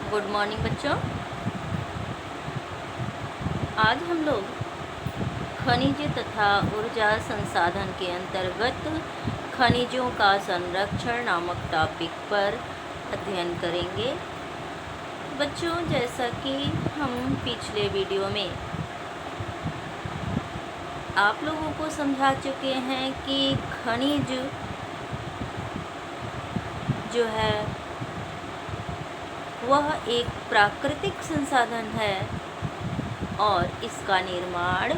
Good morning बच्चों। आज हम लोग खनिज तथा ऊर्जा संसाधन के अंतर्गत खनिजों का संरक्षण नामक टॉपिक पर अध्ययन करेंगे। बच्चों, जैसा कि हम पिछले वीडियो में आप लोगों को समझा चुके हैं कि खनिज जो है वह एक प्राकृतिक संसाधन है और इसका निर्माण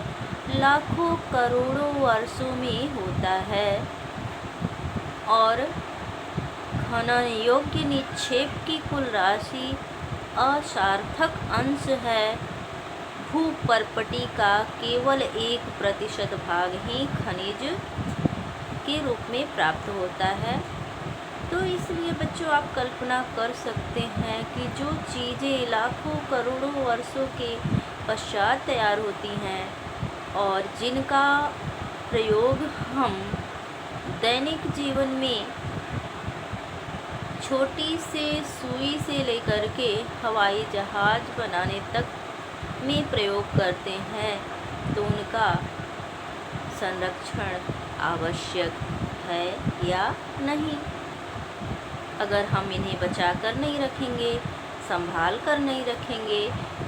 लाखों करोड़ों वर्षों में होता है और खनन योग्य निक्षेप की कुल राशि असार्थक अंश है। भूपर्पटी का केवल 1% भाग ही खनिज के रूप में प्राप्त होता है। तो इसलिए बच्चों, आप कल्पना कर सकते हैं कि जो चीज़ें लाखों करोड़ों वर्षों के पश्चात तैयार होती हैं और जिनका प्रयोग हम दैनिक जीवन में छोटी से सुई से लेकर के हवाई जहाज़ बनाने तक में प्रयोग करते हैं, तो उनका संरक्षण आवश्यक है या नहीं। अगर हम इन्हें बचा कर नहीं रखेंगे, संभाल कर नहीं रखेंगे,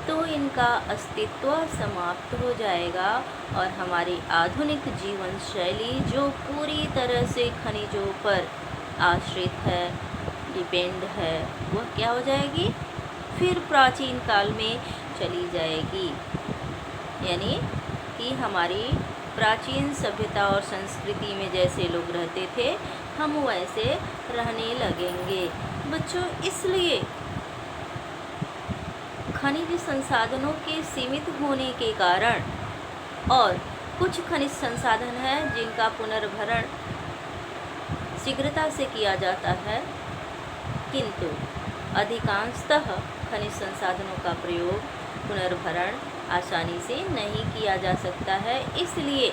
तो इनका अस्तित्व समाप्त हो जाएगा और हमारी आधुनिक जीवन शैली जो पूरी तरह से खनिजों पर आश्रित है, डिपेंड है, वह क्या हो जाएगी? फिर प्राचीन काल में चली जाएगी। यानी कि हमारी प्राचीन सभ्यता और संस्कृति में जैसे लोग रहते थे, हम वैसे रहने लगेंगे। बच्चों, इसलिए खनिज संसाधनों के सीमित होने के कारण और कुछ खनिज संसाधन हैं जिनका पुनर्भरण शीघ्रता से किया जाता है, किंतु अधिकांशतः खनिज संसाधनों का प्रयोग पुनर्भरण आसानी से नहीं किया जा सकता है। इसलिए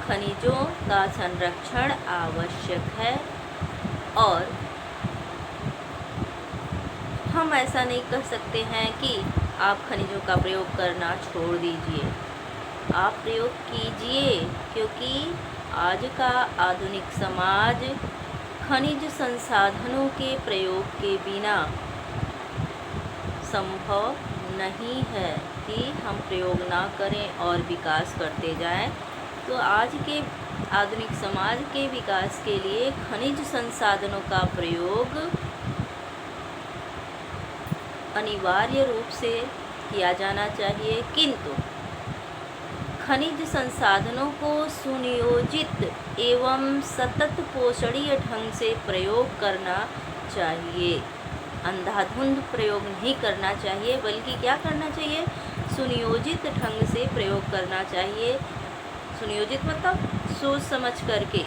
खनिजों का संरक्षण आवश्यक है और हम ऐसा नहीं कर सकते हैं कि आप खनिजों का प्रयोग करना छोड़ दीजिए। आप प्रयोग कीजिए, क्योंकि आज का आधुनिक समाज खनिज संसाधनों के प्रयोग के बिना संभव नहीं है कि हम प्रयोग ना करें और विकास करते जाएं। तो आज के आधुनिक समाज के विकास के लिए खनिज संसाधनों का प्रयोग अनिवार्य रूप से किया जाना चाहिए, किंतु खनिज संसाधनों को सुनियोजित एवं सतत पोषणीय ढंग से प्रयोग करना चाहिए। अंधाधुंध प्रयोग नहीं करना चाहिए, बल्कि क्या करना चाहिए? सुनियोजित ढंग से प्रयोग करना चाहिए। सुनियोजित मतलब सोच समझ करके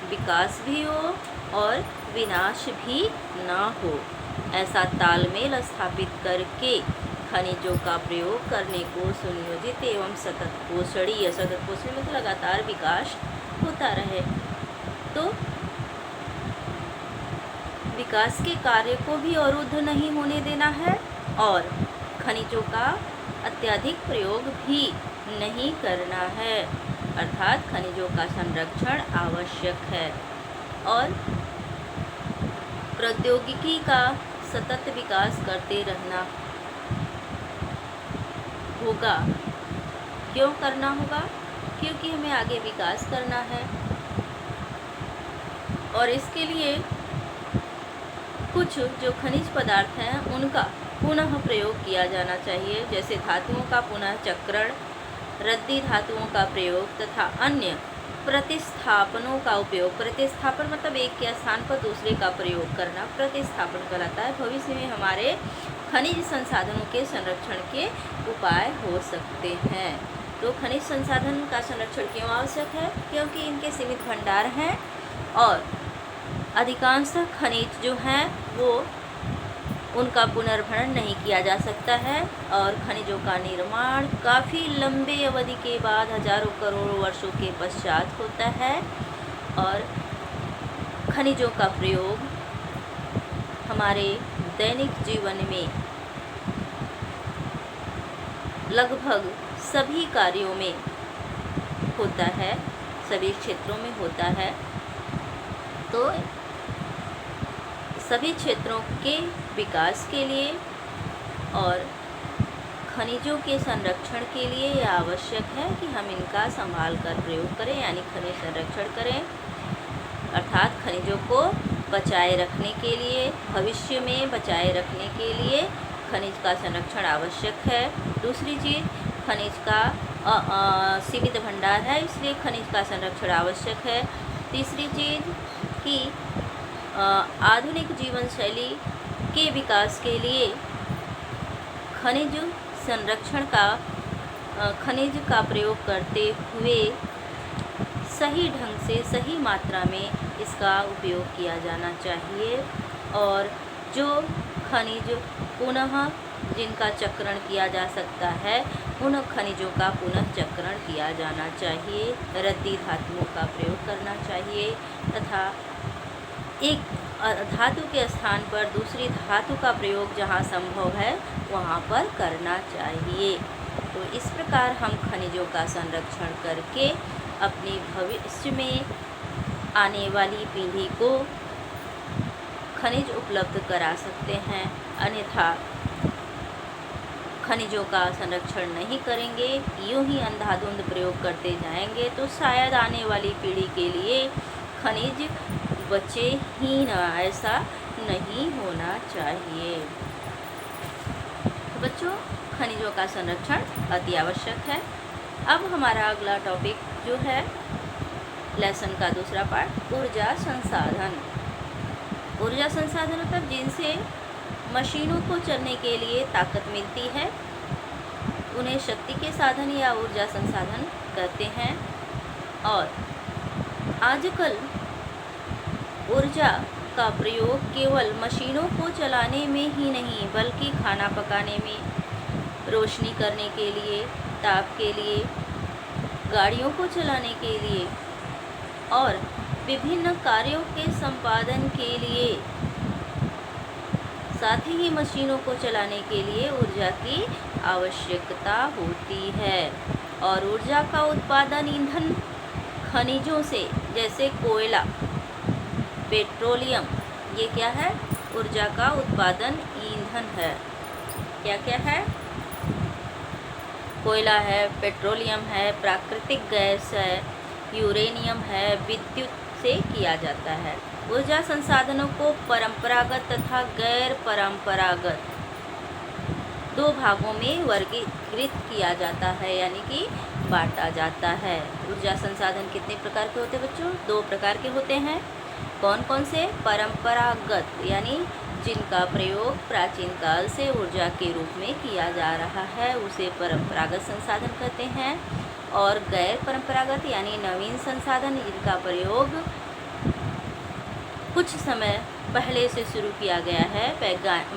विकास भी हो और विनाश भी ना हो। ऐसा तालमेल स्थापित करके खनिजों का प्रयोग करने को सुनियोजित एवं सतत पोषणीय मतलब लगातार विकास होता रहे। तो विकास के कार्य को भी अवरुद्ध नहीं होने देना है और खनिजों का अत्यधिक प्रयोग भी नहीं करना है। अर्थात खनिजों का संरक्षण आवश्यक है और प्रौद्योगिकी का सतत विकास करते रहना होगा। क्यों करना होगा? क्योंकि हमें आगे विकास करना है और इसके लिए कुछ जो खनिज पदार्थ हैं उनका पुनः प्रयोग किया जाना चाहिए, जैसे धातुओं का पुनः चक्रण, रद्दी धातुओं का प्रयोग तथा अन्य प्रतिस्थापनों का उपयोग। प्रतिस्थापन मतलब एक के स्थान पर दूसरे का प्रयोग करना प्रतिस्थापन कहलाता है। भविष्य में हमारे खनिज संसाधनों के संरक्षण के उपाय हो सकते हैं। तो खनिज संसाधन का संरक्षण क्यों आवश्यक है? क्योंकि इनके सीमित भंडार हैं और अधिकांश खनिज जो हैं वो उनका पुनर्भरण नहीं किया जा सकता है और खनिजों का निर्माण काफ़ी लंबे अवधि के बाद हजारों करोड़ों वर्षों के पश्चात होता है और खनिजों का प्रयोग हमारे दैनिक जीवन में लगभग सभी कार्यों में होता है, सभी क्षेत्रों में होता है। तो सभी क्षेत्रों के विकास के लिए और खनिजों के संरक्षण के लिए यह आवश्यक है कि हम इनका संभाल कर प्रयोग करें, यानी खनिज संरक्षण करें, अर्थात खनिजों को बचाए रखने के लिए, भविष्य में बचाए रखने के लिए खनिज का संरक्षण आवश्यक है। दूसरी चीज़, खनिज का सीमित भंडार है, इसलिए खनिज का संरक्षण आवश्यक है। तीसरी चीज़ कि आधुनिक जीवन शैली के विकास के लिए खनिज संरक्षण का खनिज का प्रयोग करते हुए सही ढंग से, सही मात्रा में इसका उपयोग किया जाना चाहिए। और जो खनिज पुनः जिनका चक्रण किया जा सकता है, उन खनिजों का पुनः चक्रण किया जाना चाहिए। रद्दी धातुओं का प्रयोग करना चाहिए तथा एक धातु के स्थान पर दूसरी धातु का प्रयोग जहाँ संभव है वहाँ पर करना चाहिए। तो इस प्रकार हम खनिजों का संरक्षण करके अपने भविष्य में आने वाली पीढ़ी को खनिज उपलब्ध करा सकते हैं। अन्यथा खनिजों का संरक्षण नहीं करेंगे, यूं ही अंधाधुंध प्रयोग करते जाएंगे, तो शायद आने वाली पीढ़ी के लिए खनिज बचे ही ना, ऐसा नहीं होना चाहिए। बच्चों, खनिजों का संरक्षण अति आवश्यक है। अब हमारा अगला टॉपिक जो है लेसन का दूसरा पार्ट, ऊर्जा संसाधन। ऊर्जा संसाधन मतलब जिनसे मशीनों को चलने के लिए ताकत मिलती है, उन्हें शक्ति के साधन या ऊर्जा संसाधन कहते हैं। और आजकल ऊर्जा का प्रयोग केवल मशीनों को चलाने में ही नहीं, बल्कि खाना पकाने में, रोशनी करने के लिए, ताप के लिए, गाड़ियों को चलाने के लिए और विभिन्न कार्यों के संपादन के लिए, साथ ही मशीनों को चलाने के लिए ऊर्जा की आवश्यकता होती है। और ऊर्जा का उत्पादन ईंधन खनिजों से, जैसे कोयला, पेट्रोलियम, ये क्या है? ऊर्जा का उत्पादन ईंधन है। क्या क्या है? कोयला है, पेट्रोलियम है, प्राकृतिक गैस है, यूरेनियम है, विद्युत से किया जाता है। ऊर्जा संसाधनों को परंपरागत तथा गैर परंपरागत दो भागों में वर्गीकृत किया जाता है, यानी कि बांटा जाता है। ऊर्जा संसाधन कितने प्रकार के होते हैं बच्चों? दो प्रकार के होते हैं। कौन कौन से? परंपरागत, यानी जिनका प्रयोग प्राचीन काल से ऊर्जा के रूप में किया जा रहा है, उसे परंपरागत संसाधन कहते हैं। और गैर परंपरागत यानी नवीन संसाधन, जिनका प्रयोग कुछ समय पहले से शुरू किया गया है,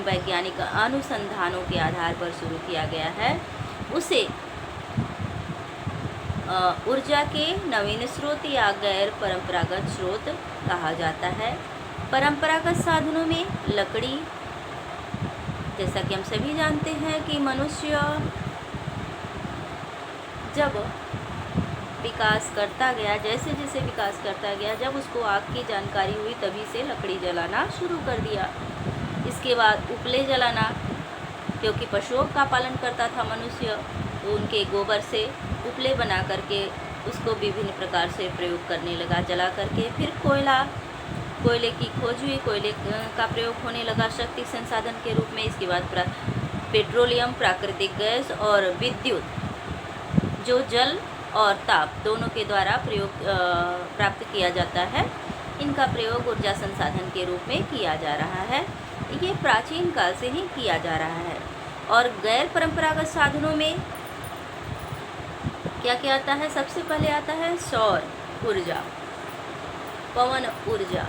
वैज्ञानिक अनुसंधानों के आधार पर शुरू किया गया है, उसे ऊर्जा के नवीन स्रोत या गैर परंपरागत स्रोत कहा जाता है। परंपरागत साधनों में लकड़ी, जैसा कि हम सभी जानते हैं कि मनुष्य जब विकास करता गया, जैसे जैसे विकास करता गया, जब उसको आग की जानकारी हुई तभी से लकड़ी जलाना शुरू कर दिया। इसके बाद उपले जलाना, क्योंकि पशुओं का पालन करता था मनुष्य, तो उनके गोबर से उपले बना करके उसको विभिन्न प्रकार से प्रयोग करने लगा जला करके। फिर कोयले की खोज हुई, कोयले का प्रयोग होने लगा शक्ति संसाधन के रूप में। इसके बाद पेट्रोलियम, प्राकृतिक गैस और विद्युत, जो जल और ताप दोनों के द्वारा प्रयोग प्राप्त किया जाता है, इनका प्रयोग ऊर्जा संसाधन के रूप में किया जा रहा है। ये प्राचीन काल से ही किया जा रहा है। और गैर परंपरागत साधनों में क्या क्या आता है? सबसे पहले आता है सौर ऊर्जा, पवन ऊर्जा,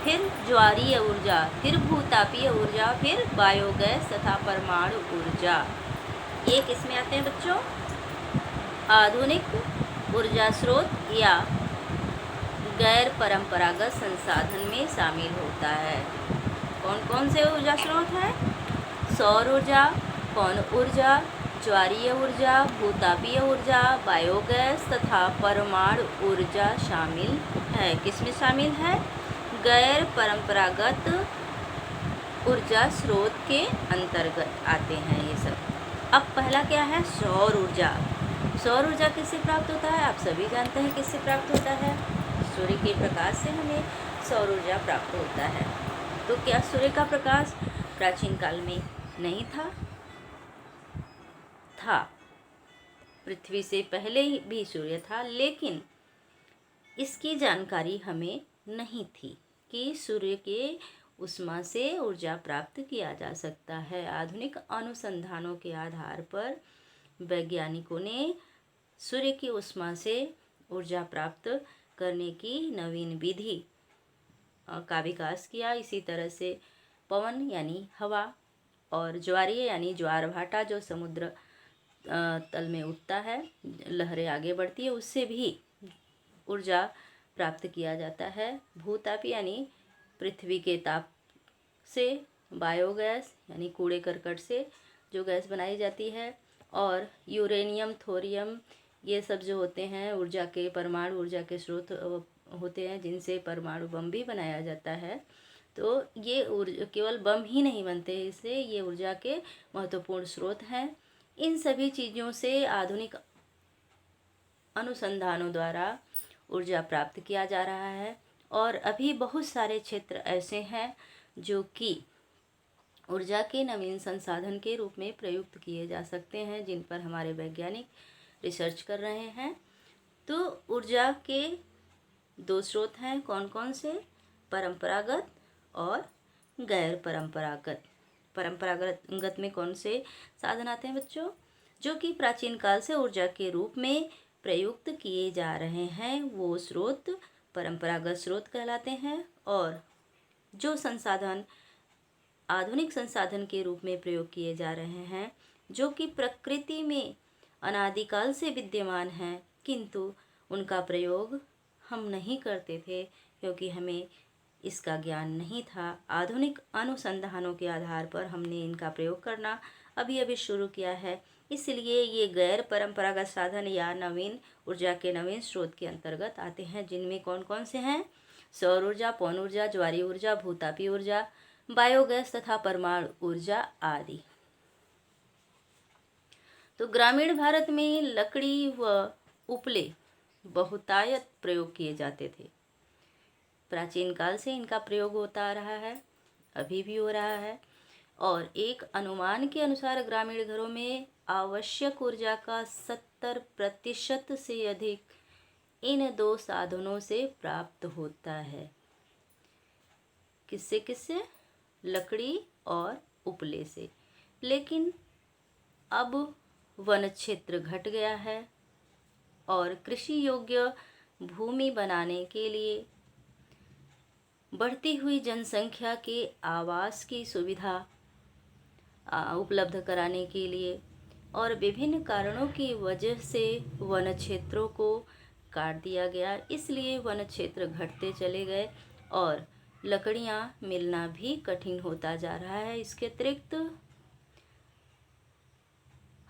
फिर ज्वारीय ऊर्जा, फिर भूतापीय ऊर्जा, फिर बायोगैस तथा परमाणु ऊर्जा। ये किसमें आते हैं बच्चों? आधुनिक ऊर्जा स्रोत या गैर परंपरागत संसाधन में शामिल होता है। कौन कौन से ऊर्जा स्रोत हैं? सौर ऊर्जा, पवन ऊर्जा, ज्वारीय ऊर्जा, भूतापीय ऊर्जा, बायोगैस तथा परमाणु ऊर्जा शामिल है। किसमें शामिल है? गैर परंपरागत ऊर्जा स्रोत के अंतर्गत आते हैं ये सब। अब पहला क्या है? सौर ऊर्जा। सौर ऊर्जा किससे प्राप्त होता है? आप सभी जानते हैं किससे प्राप्त होता है? सूर्य के प्रकाश से हमें सौर ऊर्जा प्राप्त होता है। तो क्या सूर्य का प्रकाश प्राचीन काल में नहीं था? था। पृथ्वी से पहले ही भी सूर्य था, लेकिन इसकी जानकारी हमें नहीं थी कि सूर्य के उष्मा से ऊर्जा प्राप्त किया जा सकता है। आधुनिक अनुसंधानों के आधार पर वैज्ञानिकों ने सूर्य की उष्मा से ऊर्जा प्राप्त करने की नवीन विधि का विकास किया। इसी तरह से पवन यानी हवा और ज्वारीय यानी ज्वार भाटा जो समुद्र तल में उठता है, लहरें आगे बढ़ती है, उससे भी ऊर्जा प्राप्त किया जाता है। भूताप यानी पृथ्वी के ताप से, बायोगैस यानी कूड़े करकट से जो गैस बनाई जाती है, और यूरेनियम, थोरियम ये सब जो होते हैं ऊर्जा के, परमाणु ऊर्जा के स्रोत होते हैं जिनसे परमाणु बम भी बनाया जाता है। तो ये केवल बम ही नहीं बनते, इससे ये ऊर्जा के महत्वपूर्ण स्रोत हैं। इन सभी चीज़ों से आधुनिक अनुसंधानों द्वारा ऊर्जा प्राप्त किया जा रहा है, और अभी बहुत सारे क्षेत्र ऐसे हैं जो कि ऊर्जा के नवीन संसाधन के रूप में प्रयुक्त किए जा सकते हैं, जिन पर हमारे वैज्ञानिक रिसर्च कर रहे हैं। तो ऊर्जा के दो स्रोत हैं, कौन कौन से? परंपरागत और गैर परंपरागत। परंपरागत में कौन से साधन आते हैं बच्चों? जो कि प्राचीन काल से ऊर्जा के रूप में प्रयुक्त किए जा रहे हैं, वो स्रोत परंपरागत स्रोत कहलाते हैं। और जो संसाधन आधुनिक संसाधन के रूप में प्रयोग किए जा रहे हैं, जो कि प्रकृति में अनादिकाल से विद्यमान हैं, किंतु उनका प्रयोग हम नहीं करते थे क्योंकि हमें इसका ज्ञान नहीं था। आधुनिक अनुसंधानों के आधार पर हमने इनका प्रयोग करना अभी अभी शुरू किया है, इसलिए ये गैर परंपरागत साधन या नवीन ऊर्जा के नवीन स्रोत के अंतर्गत आते हैं, जिनमें कौन कौन से हैं? सौर ऊर्जा, पवन ऊर्जा, ज्वारीय ऊर्जा, भूतापीय ऊर्जा, बायोगैस तथा परमाणु ऊर्जा आदि। तो ग्रामीण भारत में लकड़ी व उपले बहुतायत प्रयोग किए जाते थे। प्राचीन काल से इनका प्रयोग होता आ रहा है, अभी भी हो रहा है, और एक अनुमान के अनुसार ग्रामीण घरों में आवश्यक ऊर्जा का 70% से अधिक इन दो साधनों से प्राप्त होता है। किससे किससे? लकड़ी और उपले से। लेकिन अब वन क्षेत्र घट गया है और कृषि योग्य भूमि बनाने के लिए, बढ़ती हुई जनसंख्या के आवास की सुविधा उपलब्ध कराने के लिए और विभिन्न कारणों की वजह से वन क्षेत्रों को काट दिया गया, इसलिए वन क्षेत्र घटते चले गए और लकड़ियाँ मिलना भी कठिन होता जा रहा है। इसके अतिरिक्त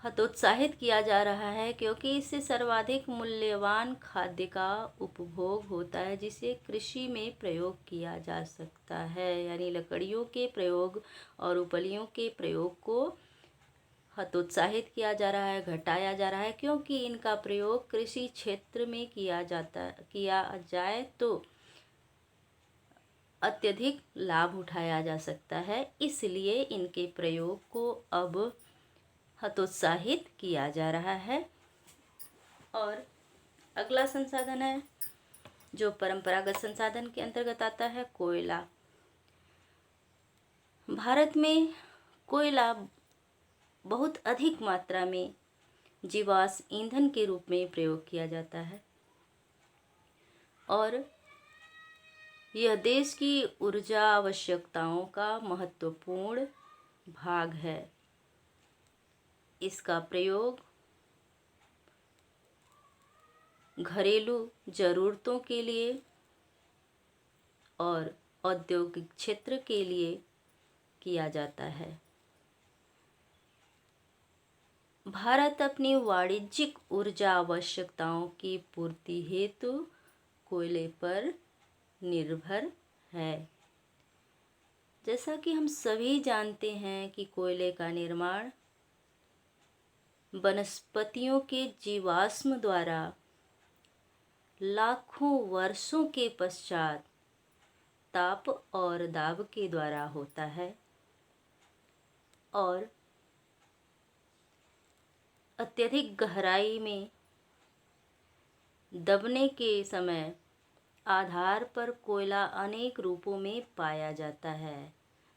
हतोत्साहित किया जा रहा है क्योंकि इससे सर्वाधिक मूल्यवान खाद्य का उपभोग होता है, जिसे कृषि में प्रयोग किया जा सकता है। यानी लकड़ियों के प्रयोग और उपलियों के प्रयोग को हतोत्साहित किया जा रहा है, घटाया जा रहा है, क्योंकि इनका प्रयोग कृषि क्षेत्र में किया जाए तो अत्यधिक लाभ उठाया जा सकता है, इसलिए इनके प्रयोग को अब हतोत्साहित किया जा रहा है। और अगला संसाधन है जो परंपरागत संसाधन के अंतर्गत आता है, कोयला। भारत में कोयला बहुत अधिक मात्रा में जीवाश्म ईंधन के रूप में प्रयोग किया जाता है और यह देश की ऊर्जा आवश्यकताओं का महत्वपूर्ण भाग है। इसका प्रयोग घरेलू ज़रूरतों के लिए और औद्योगिक क्षेत्र के लिए किया जाता है। भारत अपनी वाणिज्यिक ऊर्जा आवश्यकताओं की पूर्ति हेतु कोयले पर निर्भर है। जैसा कि हम सभी जानते हैं कि कोयले का निर्माण वनस्पतियों के जीवाश्म द्वारा लाखों वर्षों के पश्चात ताप और दाब के द्वारा होता है और अत्यधिक गहराई में दबने के समय आधार पर कोयला अनेक रूपों में पाया जाता है।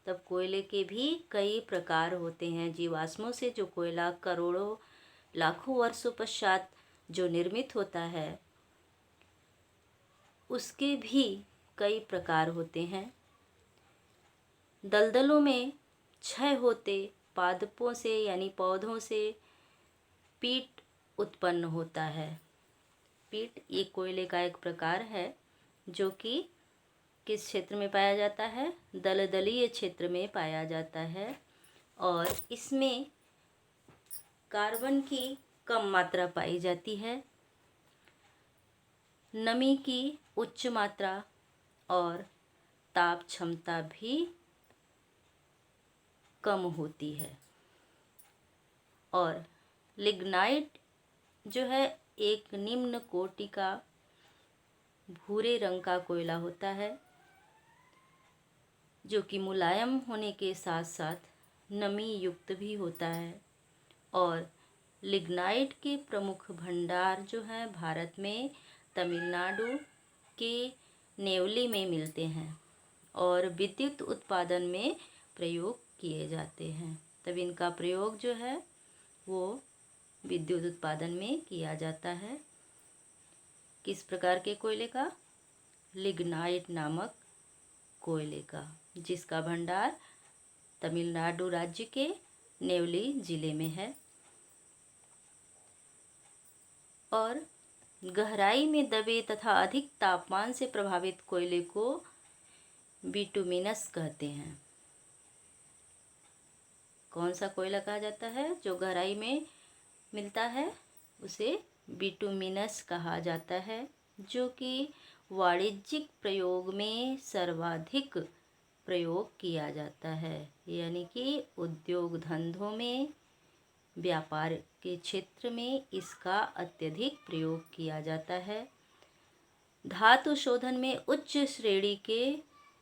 तब कोयले के भी कई प्रकार होते हैं। जीवाश्मों से जो कोयला करोड़ों लाखों वर्षों पश्चात जो निर्मित होता है उसके भी कई प्रकार होते हैं। दलदलों में क्षय होते पादपों से यानी पौधों से पीट उत्पन्न होता है। पीट ये कोयले का एक प्रकार है जो कि किस क्षेत्र में पाया जाता है? दलदलीय क्षेत्र में पाया जाता है और इसमें कार्बन की कम मात्रा पाई जाती है, नमी की उच्च मात्रा और ताप क्षमता भी कम होती है। और लिग्नाइट जो है एक निम्न कोटि का भूरे रंग का कोयला होता है जो कि मुलायम होने के साथ साथ नमी युक्त भी होता है। और लिग्नाइट के प्रमुख भंडार जो हैं भारत में तमिलनाडु के नेवली में मिलते हैं और विद्युत उत्पादन में प्रयोग किए जाते हैं। तब इनका प्रयोग जो है वो विद्युत उत्पादन में किया जाता है। किस प्रकार के कोयले का? लिग्नाइट नामक कोयले का, जिसका भंडार तमिलनाडु राज्य के नेवली जिले में है। और गहराई में दबे तथा अधिक तापमान से प्रभावित कोयले को बिटुमिनस कहते हैं। कौन सा कोयला कहा जाता है? जो गहराई में मिलता है उसे बिटुमिनस कहा जाता है, जो कि वाणिज्यिक प्रयोग में सर्वाधिक प्रयोग किया जाता है। यानी कि उद्योग धंधों में, व्यापार के क्षेत्र में इसका अत्यधिक प्रयोग किया जाता है। धातु शोधन में उच्च श्रेणी के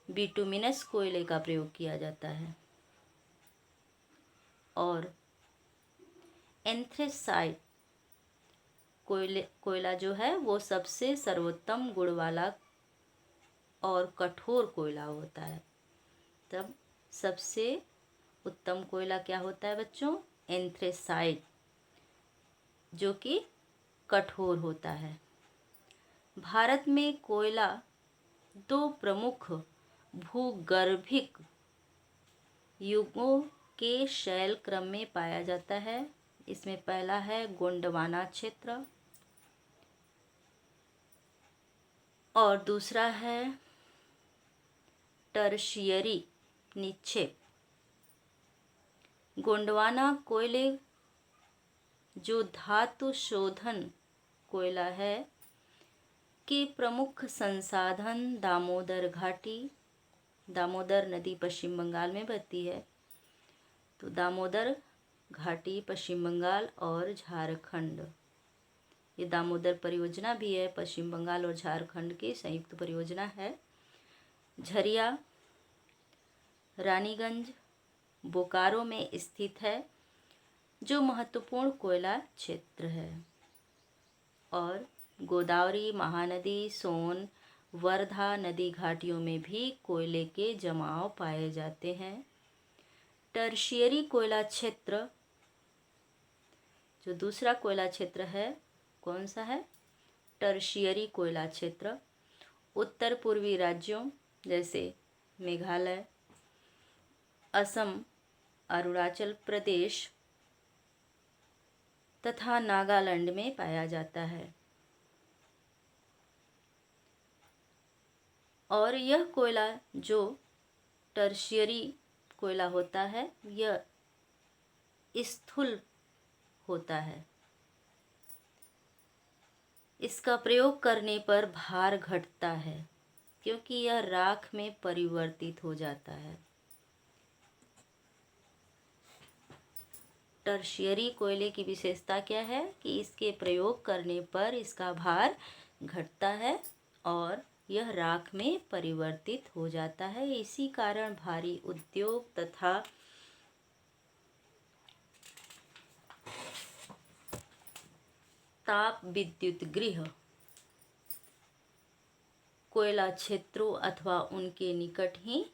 बिटुमिनस कोयले का प्रयोग किया जाता है। और एंथ्रेसाइट कोयला जो है वो सबसे सर्वोत्तम गुण वाला और कठोर कोयला होता है। तब सबसे उत्तम कोयला क्या होता है बच्चों? एंथ्रेसाइट, जो कि कठोर होता है। भारत में कोयला दो प्रमुख भूगर्भिक युगों के शैल क्रम में पाया जाता है। इसमें पहला है गोंडवाना क्षेत्र और दूसरा है टर्शियरी निक्षेप। गोंडवाना कोयले जो धातु शोधन कोयला है के प्रमुख संसाधन दामोदर घाटी, दामोदर नदी पश्चिम बंगाल में बहती है, तो दामोदर घाटी पश्चिम बंगाल और झारखंड, ये दामोदर परियोजना भी है, पश्चिम बंगाल और झारखंड की संयुक्त परियोजना है। झरिया रानीगंज बोकारो में स्थित है जो महत्वपूर्ण कोयला क्षेत्र है। और गोदावरी, महानदी, सोन, वर्धा नदी घाटियों में भी कोयले के जमाव पाए जाते हैं। टर्शियरी कोयला क्षेत्र, जो दूसरा कोयला क्षेत्र है, कौन सा है? टर्शियरी कोयला क्षेत्र उत्तर पूर्वी राज्यों जैसे मेघालय, असम, अरुणाचल प्रदेश तथा नागालैंड में पाया जाता है। और यह कोयला जो टर्शियरी कोयला होता है यह स्थूल होता है। इसका प्रयोग करने पर भार घटता है क्योंकि यह राख में परिवर्तित हो जाता है। टर्शियरी कोयले की विशेषता क्या है कि इसके प्रयोग करने पर इसका भार घटता है और यह राख में परिवर्तित हो जाता है। इसी कारण भारी उद्योग तथा ताप विद्युत गृह कोयला क्षेत्रों अथवा उनके निकट ही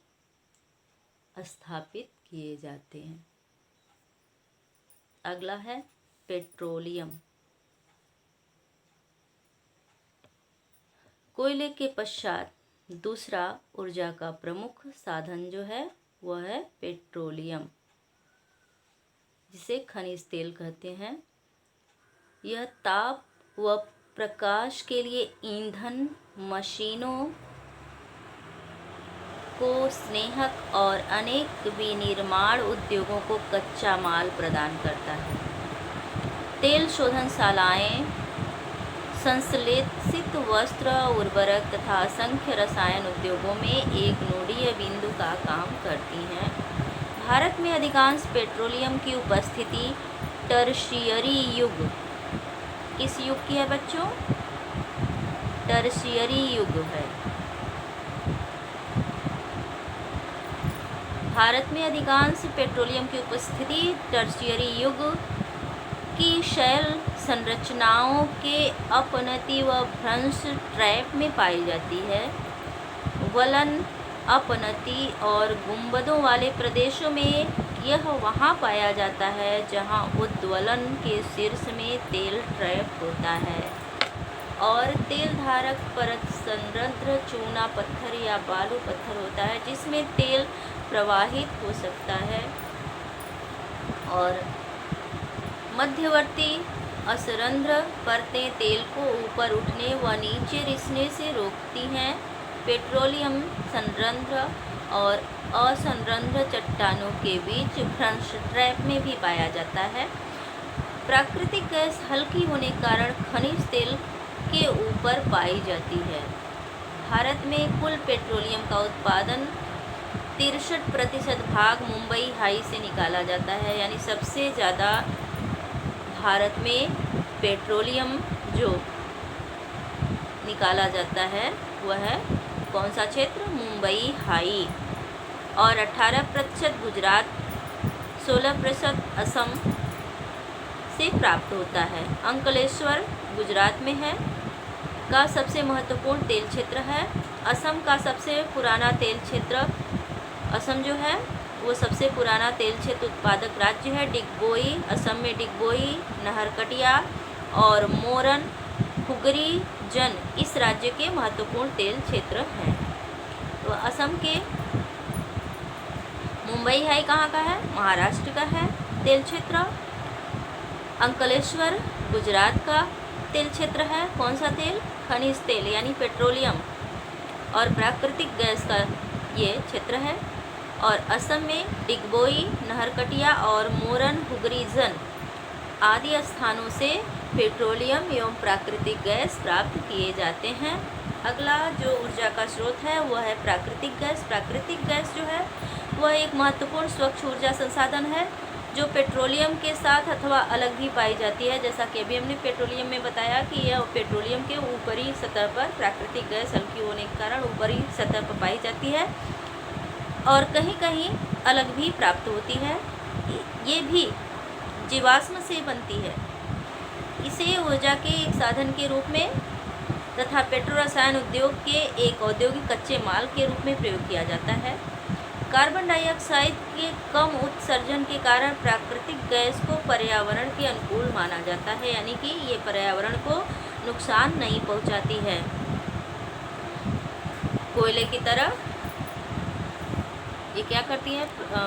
स्थापित किए जाते हैं। अगला है पेट्रोलियम। कोयले के पश्चात दूसरा ऊर्जा का प्रमुख साधन जो है वह है पेट्रोलियम, जिसे खनिज तेल कहते हैं। यह ताप व प्रकाश के लिए ईंधन, मशीनों को स्नेहक और अनेक विनिर्माण उद्योगों को कच्चा माल प्रदान करता है। तेल शोधनशालाएं संश्लेषित वस्त्र, उर्वरक तथा असंख्य रसायन उद्योगों में एक नोडीय बिंदु का काम करती हैं। भारत में अधिकांश पेट्रोलियम की उपस्थिति टर्शियरी युग, किस युग की है बच्चों? टर्शियरी युग है। भारत में अधिकांश पेट्रोलियम की उपस्थिति टर्शियरी युग की शैल संरचनाओं के अपनति व भ्रंश ट्रैप में पाई जाती है। वलन, अपनति और गुंबदों वाले प्रदेशों में यह वहाँ पाया जाता है जहाँ उद्वलन के शीर्ष में तेल ट्रैप होता है और तेल धारक परत संरंध्र चूना पत्थर या बालू पत्थर होता है जिसमें तेल प्रवाहित हो सकता है और मध्यवर्ती असंरंध्र परतें तेल को ऊपर उठने व नीचे रिसने से रोकती हैं। पेट्रोलियम संरंध्र और असंरंध्र चट्टानों के बीच भ्रंश ट्रैप में भी पाया जाता है। प्राकृतिक गैस हल्की होने के कारण खनिज तेल के ऊपर पाई जाती है। भारत में कुल पेट्रोलियम का उत्पादन 63% भाग मुंबई हाई से निकाला जाता है, यानी सबसे ज़्यादा भारत में पेट्रोलियम जो निकाला जाता है वह है कौन सा क्षेत्र? मुंबई हाई। और 18% गुजरात, 16% असम से प्राप्त होता है। अंकलेश्वर गुजरात में है का सबसे महत्वपूर्ण तेल क्षेत्र है। असम का सबसे पुराना तेल क्षेत्र, असम जो है वो सबसे पुराना तेल क्षेत्र उत्पादक राज्य है। डिगबोई, असम में डिगबोई, नहरकटिया और मोरन हुगरी जन इस राज्य के महत्वपूर्ण तेल क्षेत्र हैं। तो असम के मुंबई हाई कहाँ का है? महाराष्ट्र का है तेल क्षेत्र। अंकलेश्वर गुजरात का तेल क्षेत्र है। कौन सा तेल? खनिज तेल यानी पेट्रोलियम और प्राकृतिक गैस का ये क्षेत्र है। और असम में डिगबोई, नहरकटिया और मोरन हुगरीजन आदि स्थानों से पेट्रोलियम एवं प्राकृतिक गैस प्राप्त किए जाते हैं। अगला जो ऊर्जा का स्रोत है वह है प्राकृतिक गैस। प्राकृतिक गैस जो है वह एक महत्वपूर्ण स्वच्छ ऊर्जा संसाधन है जो पेट्रोलियम के साथ अथवा अलग भी पाई जाती है। जैसा कि अभी हमने पेट्रोलियम में बताया कि यह पेट्रोलियम के ऊपरी सतह पर प्राकृतिक गैस हल्की होने के कारण ऊपरी सतह पर पाई जाती है और कहीं कहीं अलग भी प्राप्त होती है। ये भी जीवाश्म से बनती है। इसे ऊर्जा के एक साधन के रूप में तथा पेट्रो रसायन उद्योग के एक औद्योगिक कच्चे माल के रूप में प्रयोग किया जाता है। कार्बन डाइऑक्साइड के कम उत्सर्जन के कारण प्राकृतिक गैस को पर्यावरण के अनुकूल माना जाता है, यानी कि ये पर्यावरण को नुकसान नहीं पहुंचाती है। कोयले की तरह ये क्या करती है?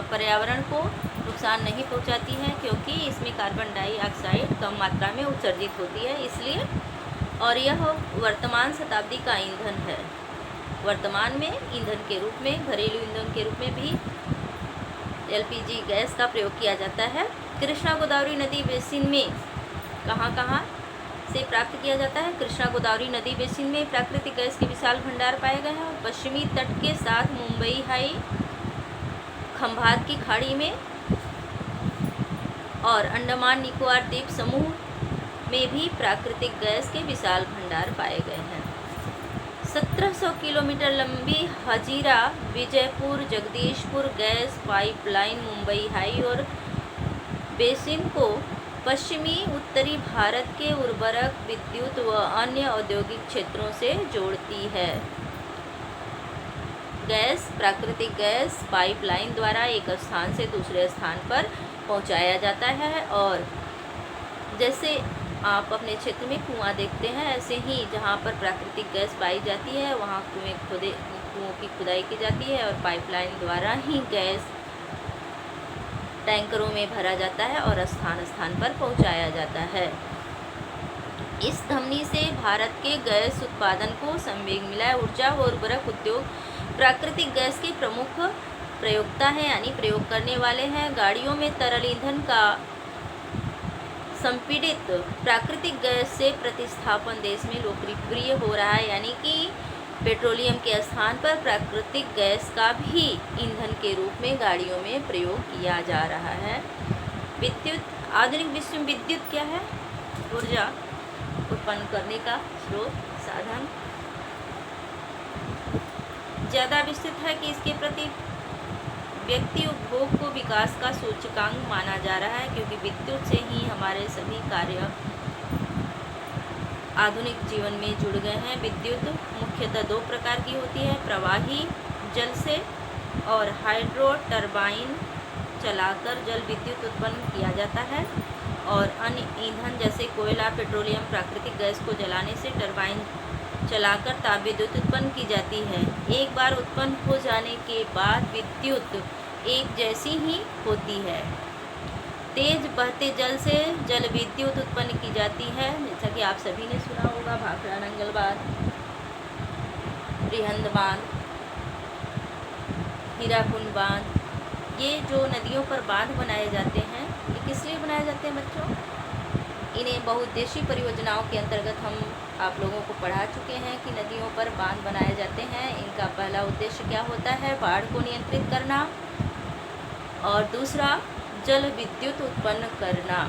पर्यावरण को नुकसान नहीं पहुंचाती है क्योंकि इसमें कार्बन डाइऑक्साइड कम मात्रा में उत्सर्जित होती है, इसलिए। और यह वर्तमान शताब्दी का ईंधन है। वर्तमान में ईंधन के रूप में, घरेलू ईंधन के रूप में भी एलपीजी गैस का प्रयोग किया जाता है। कृष्णा गोदावरी नदी बेसिन में कहाँ कहाँ से प्राप्त किया जाता है? कृष्णा गोदावरी नदी बेसिन में प्राकृतिक गैस के विशाल भंडार पाए गए हैं। पश्चिमी तट के साथ मुंबई हाई, खंभात की खाड़ी में और अंडमान निकोबार द्वीप समूह में भी प्राकृतिक गैस के विशाल भंडार पाए गए हैं। 1700 किलोमीटर लंबी Hazira Vijaypur Jagdishpur gas pipeline Mumbai high और बेसिन को पश्चिमी उत्तरी भारत के उर्वरक, विद्युत व अन्य औद्योगिक क्षेत्रों से जोड़ती है। गैस प्राकृतिक गैस पाइपलाइन द्वारा एक स्थान से दूसरे स्थान पर पहुंचाया जाता है। और जैसे आप अपने क्षेत्र में कुआं देखते हैं, ऐसे ही जहां पर प्राकृतिक गैस पाई जाती है वहां कुओं की खुदाई की जाती है और पाइपलाइन द्वारा ही गैस टैंकरों में भरा जाता है और स्थान स्थान पर पहुंचाया जाता है। इस धमनी से भारत के गैस उत्पादन को संवेग मिला है। ऊर्जा व उर्वरक उद्योग प्राकृतिक गैस के प्रमुख प्रयोक्ता हैं, यानी प्रयोग करने वाले हैं। गाड़ियों में तरल ईंधन का संपीड़ित प्राकृतिक गैस से प्रतिस्थापन देश में लोकप्रिय हो रहा है, यानी कि पेट्रोलियम के स्थान पर प्राकृतिक गैस का भी ईंधन के रूप में गाड़ियों में प्रयोग किया जा रहा है। विद्युत आधुनिक विश्व में विद्युत क्या है? ऊर्जा उत्पन्न करने का स्रोत, साधन। ज़्यादा विस्तृत है कि इसके प्रति व्यक्ति उपभोग को विकास का सूचकांक माना जा रहा है, क्योंकि विद्युत से ही हमारे सभी कार्य आधुनिक जीवन में जुड़ गए हैं। विद्युत मुख्यतः दो प्रकार की होती है, प्रवाही जल से और हाइड्रो टरबाइन चलाकर जल विद्युत उत्पन्न किया जाता है। और अन्य ईंधन जैसे कोयला, पेट्रोलियम, प्राकृतिक गैस को जलाने से टरबाइन चलाकर ताप विद्युत उत्पन्न की जाती है। एक बार उत्पन्न हो जाने के बाद विद्युत एक जैसी ही होती है। तेज बहते जल से जल विद्युत उत्पन्न की जाती है, जैसा कि आप सभी ने सुना होगा, भाखड़ा नंगल बांध, रिहंद बांध, हीराकुंड बांध। ये जो नदियों पर बांध बनाए जाते हैं, ये किस लिए बनाए जाते हैं बच्चों? इन्हें बहुउद्देशीय परियोजनाओं के अंतर्गत हम आप लोगों को पढ़ा चुके हैं कि नदियों पर बांध बनाए जाते हैं। इनका पहला उद्देश्य क्या होता है? बाढ़ को नियंत्रित करना, और दूसरा जल विद्युत उत्पन्न करना।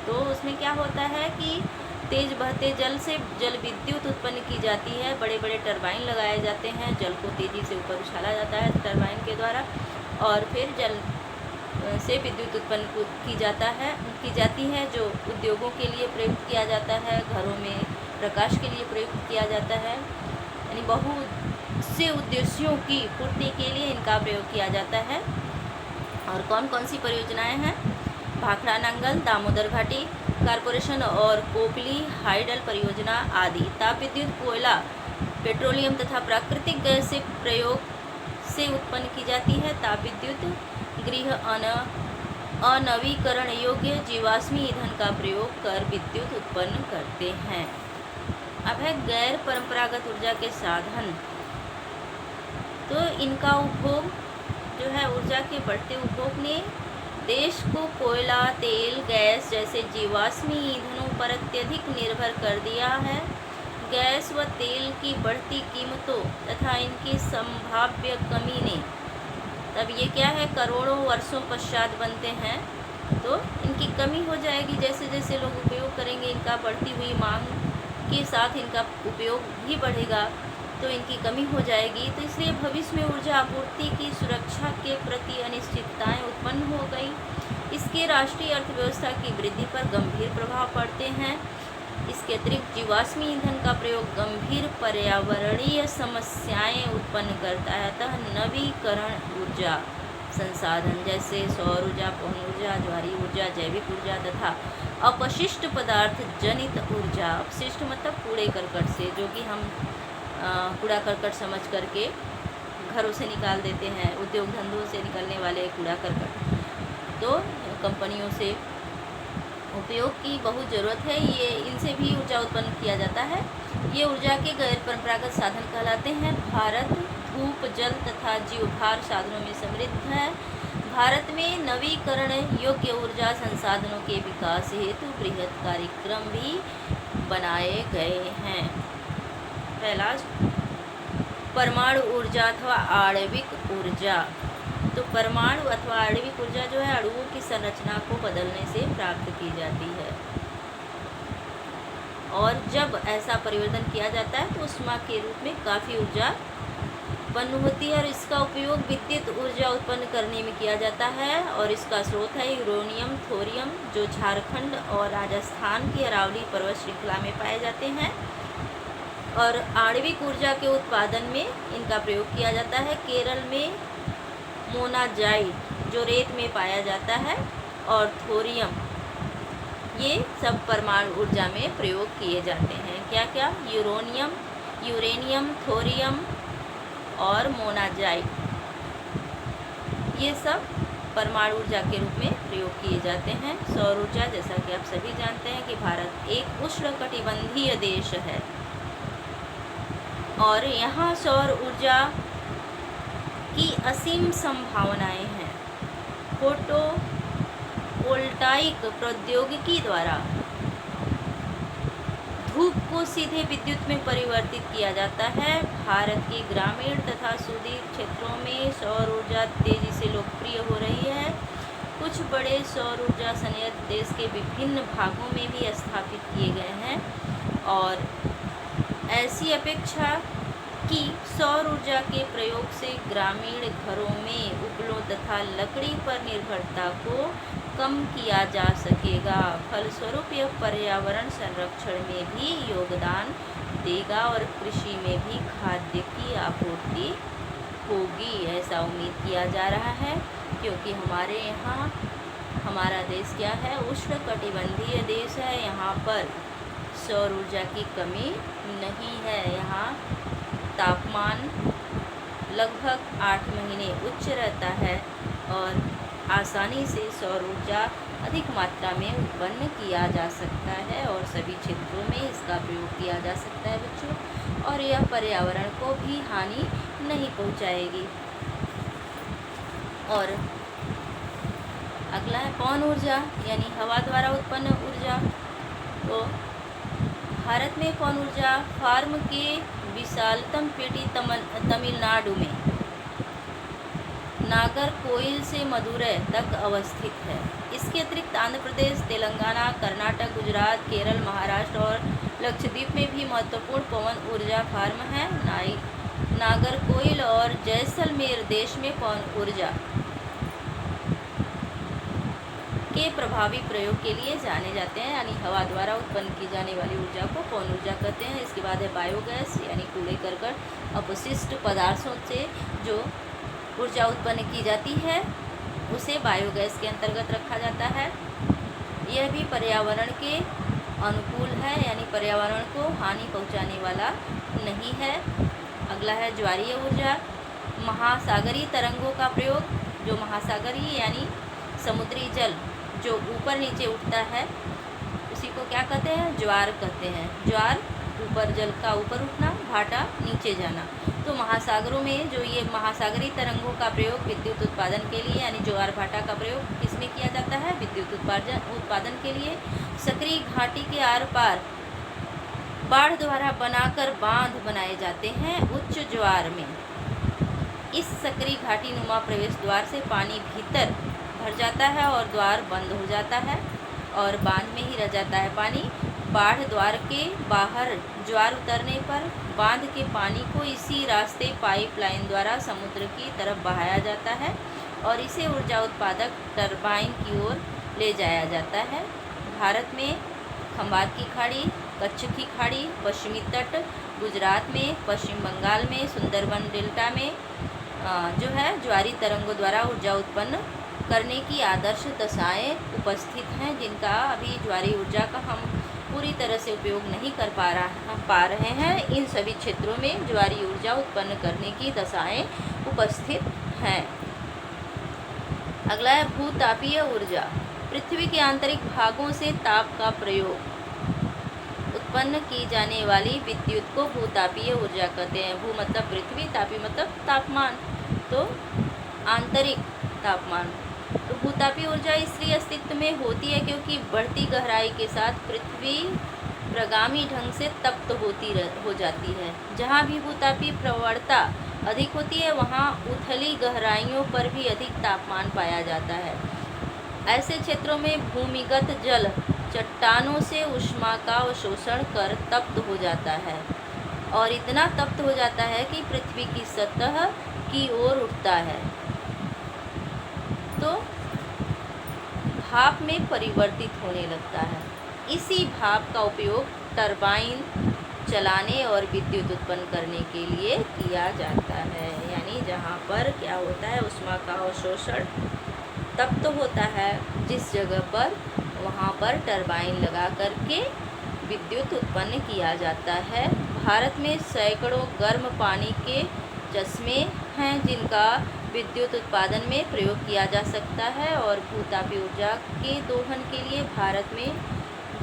तो उसमें क्या होता है कि तेज बहते जल से जल विद्युत उत्पन्न की जाती है। बड़े बड़े टरबाइन लगाए जाते हैं, जल को तेज़ी से ऊपर उछाला जाता है टरबाइन के द्वारा, और फिर जल से विद्युत उत्पन्न की जाती है, जो उद्योगों के लिए प्रयुक्त किया जाता है, घरों में प्रकाश के लिए प्रयुक्त किया जाता है, यानी बहुत से उद्देश्यों की पूर्ति के लिए इनका प्रयोग किया जाता है। और कौन कौन सी परियोजनाएं हैं? भाखड़ा नंगल, दामोदर घाटी कारपोरेशन और कोपली हाइडल परियोजना आदि। ताप विद्युत कोयला, पेट्रोलियम तथा प्राकृतिक गैस से प्रयोग से उत्पन्न की जाती है। ताप विद्युत गृह अनवीकरण योग्य जीवाश्मी ईंधन का प्रयोग कर विद्युत उत्पन्न करते हैं। अब है गैर परंपरागत ऊर्जा के साधन। तो इनका उपभोग जो है, ऊर्जा के बढ़ते उपभोग ने देश को कोयला, तेल, गैस जैसे जीवाश्मी ईंधनों पर अत्यधिक निर्भर कर दिया है। गैस व तेल की बढ़ती कीमतों तथा इनकी संभाव्य कमी ने, तब ये क्या है, करोड़ों वर्षों पश्चात बनते हैं, तो इनकी कमी हो जाएगी। जैसे जैसे लोग उपयोग करेंगे, इनका बढ़ती हुई मांग के साथ इनका उपयोग भी बढ़ेगा, तो इनकी कमी हो जाएगी। तो इसलिए भविष्य में ऊर्जा आपूर्ति की सुरक्षा के प्रति अनिश्चितताएं उत्पन्न हो गई। इसके राष्ट्रीय अर्थव्यवस्था की वृद्धि पर गंभीर प्रभाव पड़ते हैं। इसके अतिरिक्त जीवाश्मी ईंधन का प्रयोग गंभीर पर्यावरणीय समस्याएं उत्पन्न करता है। अतः नवीकरण ऊर्जा संसाधन जैसे सौर ऊर्जा, पवन ऊर्जा, ज्वारीय ऊर्जा, जैविक ऊर्जा तथा अपशिष्ट पदार्थ जनित ऊर्जा, अपशिष्ट मतलब कूड़े करकट से, जो कि हम कूड़ा करकट समझ करके घरों से निकाल देते हैं, उद्योग धंधों से निकलने वाले कूड़ा करकट, तो कंपनियों से उपयोग की बहुत ज़रूरत है। ये इनसे भी ऊर्जा उत्पन्न किया जाता है। ये ऊर्जा के गैर परंपरागत साधन कहलाते हैं। भारत धूप, जल तथा जीवभार साधनों में समृद्ध है। भारत में नवीकरण योग्य ऊर्जा संसाधनों के विकास हेतु बृहद कार्यक्रम भी बनाए गए हैं। पहला, परमाणु ऊर्जा अथवा आणविक ऊर्जा। तो परमाणु अथवा आणविक ऊर्जा जो है अणुओं की संरचना को बदलने से प्राप्त की जाती है, और जब ऐसा परिवर्तन किया जाता है तो ऊष्मा के रूप में काफ़ी ऊर्जा उत्पन्न होती है, और इसका उपयोग विद्युत ऊर्जा उत्पन्न करने में किया जाता है। और इसका स्रोत है यूरेनियम, थोरियम, जो झारखंड और राजस्थान की अरावली पर्वत श्रृंखला में पाए जाते हैं। और आणविक ऊर्जा के उत्पादन में इनका प्रयोग किया जाता है। केरल में मोनाजाइट जो रेत में पाया जाता है, और थोरियम, ये सब परमाणु ऊर्जा में प्रयोग किए जाते हैं। क्या क्या? यूरेनियम, थोरियम और मोनाजाइट, ये सब परमाणु ऊर्जा के रूप में प्रयोग किए जाते हैं। सौर ऊर्जा, जैसा कि आप सभी जानते हैं कि भारत एक उष्णकटिबंधीय देश है, और यहाँ सौर ऊर्जा की असीम संभावनाएं हैं। फोटोवोल्टाइक प्रौद्योगिकी द्वारा धूप को सीधे विद्युत में परिवर्तित किया जाता है। भारत के ग्रामीण तथा सुदूर क्षेत्रों में सौर ऊर्जा तेजी से लोकप्रिय हो रही है। कुछ बड़े सौर ऊर्जा संयंत्र देश के विभिन्न भागों में भी स्थापित किए गए हैं, और ऐसी अपेक्षा कि सौर ऊर्जा के प्रयोग से ग्रामीण घरों में उपलों तथा लकड़ी पर निर्भरता को कम किया जा सकेगा। फलस्वरूप यह पर्यावरण संरक्षण में भी योगदान देगा और कृषि में भी खाद्य की आपूर्ति होगी, ऐसा उम्मीद किया जा रहा है। क्योंकि हमारे यहाँ, हमारा देश क्या है? उष्णकटिबंधीय देश है। यहाँ पर सौर ऊर्जा की कमी नहीं है। यहाँ तापमान लगभग 8 महीने उच्च रहता है, और आसानी से सौर ऊर्जा अधिक मात्रा में उत्पन्न किया जा सकता है, और सभी क्षेत्रों में इसका प्रयोग किया जा सकता है बच्चों, और यह पर्यावरण को भी हानि नहीं पहुंचाएगी। और अगला है पवन ऊर्जा, यानी हवा द्वारा उत्पन्न ऊर्जा। तो भारत में पवन ऊर्जा फार्म के विशालतम पेटी तमिलनाडु में नागरकोइल से मदुरै तक अवस्थित है। इसके अतिरिक्त आंध्र प्रदेश, तेलंगाना, कर्नाटक, गुजरात, केरल, महाराष्ट्र और लक्षद्वीप में भी महत्वपूर्ण पवन ऊर्जा फार्म हैं। नागरकोइल और जैसलमेर देश में पवन ऊर्जा के प्रभावी प्रयोग के लिए जाने जाते हैं, यानी हवा द्वारा उत्पन्न की जाने वाली ऊर्जा को पवन ऊर्जा कहते हैं। इसके बाद है बायोगैस, यानी कूड़े करकट अपशिष्ट पदार्थों से जो ऊर्जा उत्पन्न की जाती है उसे बायोगैस के अंतर्गत रखा जाता है। यह भी पर्यावरण के अनुकूल है, यानी पर्यावरण को हानि पहुंचाने वाला नहीं है। अगला है ज्वारीय ऊर्जा, महासागरीय तरंगों का प्रयोग। जो महासागरीय यानी समुद्री जल जो ऊपर नीचे उठता है उसी को क्या कहते हैं? ज्वार कहते हैं। ज्वार ऊपर, जल का ऊपर उठना, भाटा नीचे जाना। तो महासागरों में जो ये महासागरीय तरंगों का प्रयोग विद्युत उत्पादन के लिए, यानी ज्वार भाटा का प्रयोग किसमें किया जाता है? विद्युत उत्पादन के लिए। सक्रिय घाटी के आर पार बाढ़ द्वारा बनाकर बांध बनाए जाते हैं उच्च ज्वार में। इस सक्रिय घाटी नुमा प्रवेश द्वार से पानी भीतर भर जाता है और द्वार बंद हो जाता है और बांध में ही रह जाता है पानी। बाढ़ द्वार के बाहर ज्वार उतरने पर बांध के पानी को इसी रास्ते पाइपलाइन द्वारा समुद्र की तरफ बहाया जाता है और इसे ऊर्जा उत्पादक टरबाइन की ओर ले जाया जाता है। भारत में खंबात की खाड़ी, कच्छ की खाड़ी, पश्चिमी तट, गुजरात में, पश्चिम बंगाल में, सुंदरबन डेल्टा में जो है ज्वारी तरंगों द्वारा ऊर्जा उत्पन्न करने की आदर्श दशाएं उपस्थित हैं, जिनका अभी ज्वारी ऊर्जा का हम पूरी तरह से उपयोग नहीं कर पा रहे हैं। इन सभी क्षेत्रों में ज्वारी ऊर्जा उत्पन्न करने की दशाएं उपस्थित हैं। अगला है भूतापीय ऊर्जा, पृथ्वी के आंतरिक भागों से ताप का प्रयोग उत्पन्न की जाने वाली विद्युत को भूतापीय ऊर्जा कहते हैं। भू मतलब पृथ्वी, तापी मतलब तापमान, तो आंतरिक तापमान तो भूतापीय ऊर्जा इसलिए अस्तित्व में होती है क्योंकि बढ़ती गहराई के साथ पृथ्वी प्रगामी ढंग से तप्त हो जाती है। जहाँ भी भूतापीय प्रवणता अधिक होती है वहाँ उथली गहराइयों पर भी अधिक तापमान पाया जाता है। ऐसे क्षेत्रों में भूमिगत जल चट्टानों से ऊष्मा का अवशोषण कर तप्त हो जाता है और इतना तप्त हो जाता है कि पृथ्वी की सतह की ओर उठता है, तो भाप में परिवर्तित होने लगता है। इसी भाप का उपयोग टरबाइन चलाने और विद्युत उत्पन्न करने के लिए किया जाता है। यानी जहाँ पर क्या होता है, ऊष्मा का अवशोषण तप्त होता है जिस जगह पर, वहाँ पर टरबाइन लगा करके विद्युत उत्पन्न किया जाता है। भारत में सैकड़ों गर्म पानी के चश्मे हैं जिनका विद्युत उत्पादन में प्रयोग किया जा सकता है और भूतापीय ऊर्जा के दोहन के लिए भारत में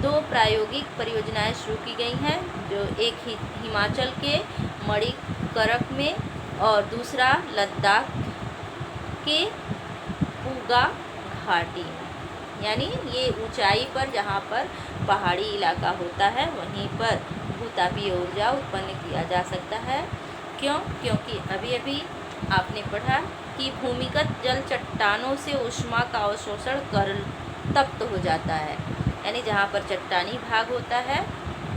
2 प्रायोगिक परियोजनाएं शुरू की गई हैं, जो एक हिमाचल के मणिकर्क में और दूसरा लद्दाख के पूगा घाटी में। यानी ये ऊंचाई पर, जहाँ पर पहाड़ी इलाका होता है, वहीं पर भूतापीय ऊर्जा उत्पन्न किया जा सकता है। क्यों? क्योंकि अभी अभी आपने पढ़ा कि भूमिगत जल चट्टानों से ऊष्मा का अवशोषण कर तप्त हो जाता है। यानी जहाँ पर चट्टानी भाग होता है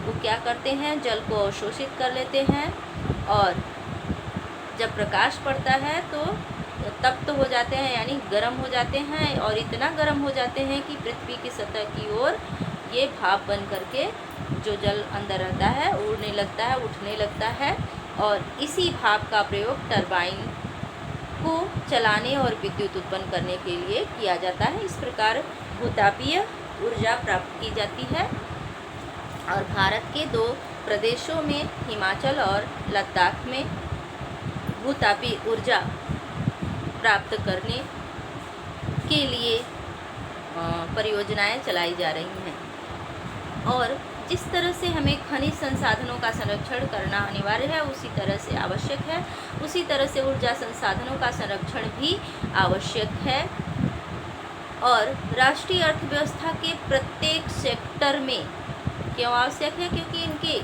वो क्या करते हैं, जल को अवशोषित कर लेते हैं और जब प्रकाश पड़ता है तो तप्त हो जाते हैं, यानी गर्म हो जाते हैं और इतना गर्म हो जाते हैं कि पृथ्वी की सतह की ओर ये भाप बन करके जो जल अंदर रहता है उड़ने लगता है, उठने लगता है और इसी भाप का प्रयोग टरबाइन को चलाने और विद्युत उत्पन्न करने के लिए किया जाता है। इस प्रकार भूतापीय ऊर्जा प्राप्त की जाती है और भारत के 2 प्रदेशों में, हिमाचल और लद्दाख में भूतापीय ऊर्जा प्राप्त करने के लिए परियोजनाएं चलाई जा रही हैं। और जिस तरह से हमें खनिज संसाधनों का संरक्षण करना अनिवार्य है, उसी तरह से आवश्यक है, उसी तरह से ऊर्जा संसाधनों का संरक्षण भी आवश्यक है। और राष्ट्रीय अर्थव्यवस्था के प्रत्येक सेक्टर में क्यों आवश्यक है? क्योंकि इनके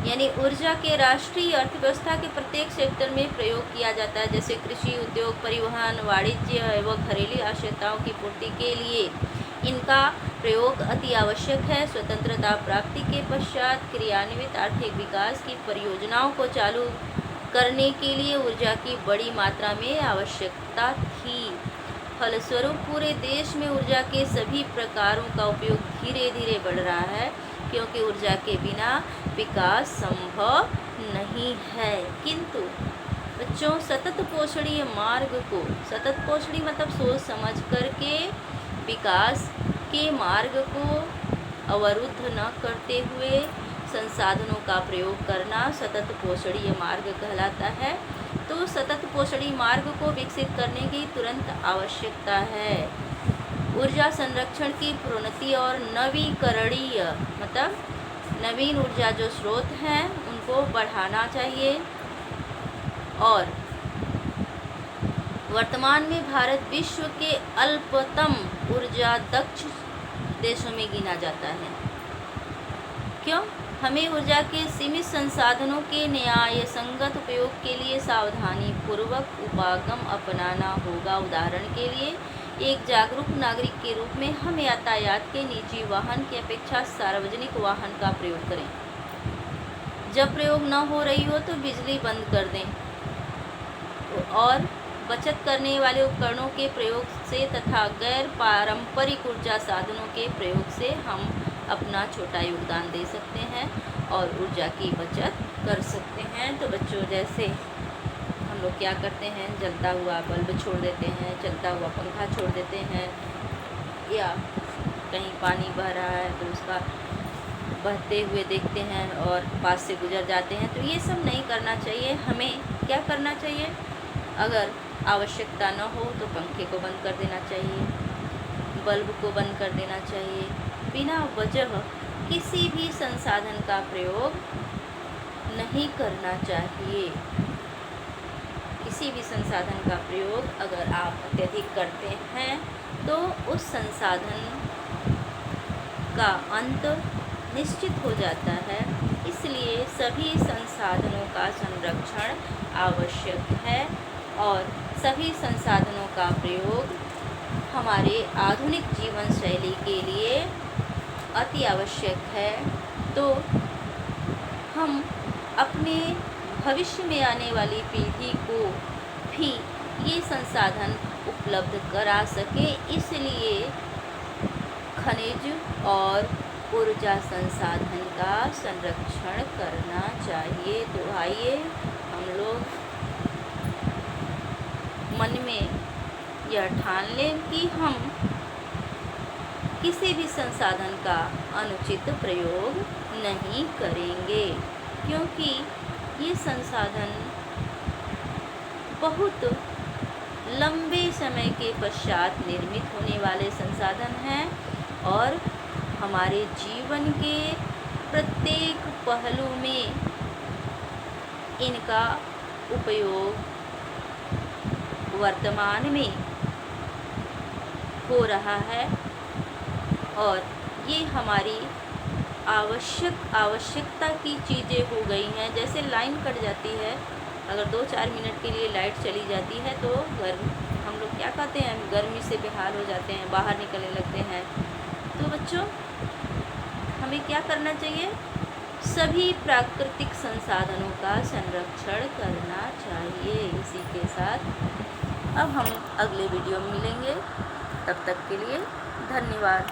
यानी ऊर्जा के राष्ट्रीय अर्थव्यवस्था के प्रत्येक सेक्टर में प्रयोग किया जाता है, जैसे कृषि, उद्योग, परिवहन, वाणिज्य एवं घरेलू आवश्यकताओं की पूर्ति के लिए इनका प्रयोग अति आवश्यक है। स्वतंत्रता प्राप्ति के पश्चात क्रियान्वित आर्थिक विकास की परियोजनाओं को चालू करने के लिए ऊर्जा की बड़ी मात्रा में आवश्यकता थी। फलस्वरूप पूरे देश में ऊर्जा के सभी प्रकारों का उपयोग धीरे धीरे बढ़ रहा है, क्योंकि ऊर्जा के बिना विकास संभव नहीं है। किंतु बच्चों, सतत पोषणीय मार्ग को, सतत पोषणी मतलब सोच समझ करके विकास के मार्ग को अवरुद्ध न करते हुए संसाधनों का प्रयोग करना सतत पोषणीय मार्ग कहलाता है। तो सतत पोषणीय मार्ग को विकसित करने की तुरंत आवश्यकता है। ऊर्जा संरक्षण की प्रोन्नति और नवीकरणीय मतलब नवीन ऊर्जा जो स्रोत हैं उनको बढ़ाना चाहिए। और वर्तमान में भारत विश्व के अल्पतम ऊर्जा दक्ष देशों में गिना जाता है। क्यों? हमें ऊर्जा के सीमित संसाधनों के न्याय संगत उपयोग के लिए सावधानी पूर्वक उपागम अपनाना होगा। उदाहरण के लिए, एक जागरूक नागरिक के रूप में हम यातायात के निजी वाहन की अपेक्षा सार्वजनिक वाहन का प्रयोग करें। जब प्रयोग न हो रही हो तो बिजली बंद कर दें और बचत करने वाले उपकरणों के प्रयोग से तथा गैर पारंपरिक ऊर्जा साधनों के प्रयोग से हम अपना छोटा योगदान दे सकते हैं और ऊर्जा की बचत कर सकते हैं। तो बच्चों, जैसे हम लोग क्या करते हैं, जलता हुआ बल्ब छोड़ देते हैं, चलता हुआ पंखा छोड़ देते हैं, या कहीं पानी बह रहा है तो उसका बहते हुए देखते हैं और पास से गुजर जाते हैं। तो ये सब नहीं करना चाहिए। हमें क्या करना चाहिए? अगर आवश्यकता न हो तो पंखे को बंद कर देना चाहिए, बल्ब को बंद कर देना चाहिए। बिना वजह किसी भी संसाधन का प्रयोग नहीं करना चाहिए। किसी भी संसाधन का प्रयोग अगर आप अत्यधिक करते हैं तो उस संसाधन का अंत निश्चित हो जाता है। इसलिए सभी संसाधनों का संरक्षण आवश्यक है और सभी संसाधनों का प्रयोग हमारे आधुनिक जीवन शैली के लिए अति आवश्यक है। तो हम अपने भविष्य में आने वाली पीढ़ी को भी ये संसाधन उपलब्ध करा सके, इसलिए खनिज और ऊर्जा संसाधन का संरक्षण करना चाहिए। तो आइए हम लोग मन में यह ठान लें कि हम किसी भी संसाधन का अनुचित प्रयोग नहीं करेंगे, क्योंकि ये संसाधन बहुत लंबे समय के पश्चात निर्मित होने वाले संसाधन हैं और हमारे जीवन के प्रत्येक पहलू में इनका उपयोग वर्तमान में हो रहा है और ये हमारी आवश्यकता की चीज़ें हो गई हैं। जैसे लाइन कट जाती है, अगर 2-4 मिनट के लिए लाइट चली जाती है तो हम लोग क्या कहते हैं, गर्मी से बेहाल हो जाते हैं, बाहर निकलने लगते हैं। तो बच्चों, हमें क्या करना चाहिए? सभी प्राकृतिक संसाधनों का संरक्षण करना चाहिए। इसी के साथ अब हम अगले वीडियो में मिलेंगे। तब तक के लिए धन्यवाद।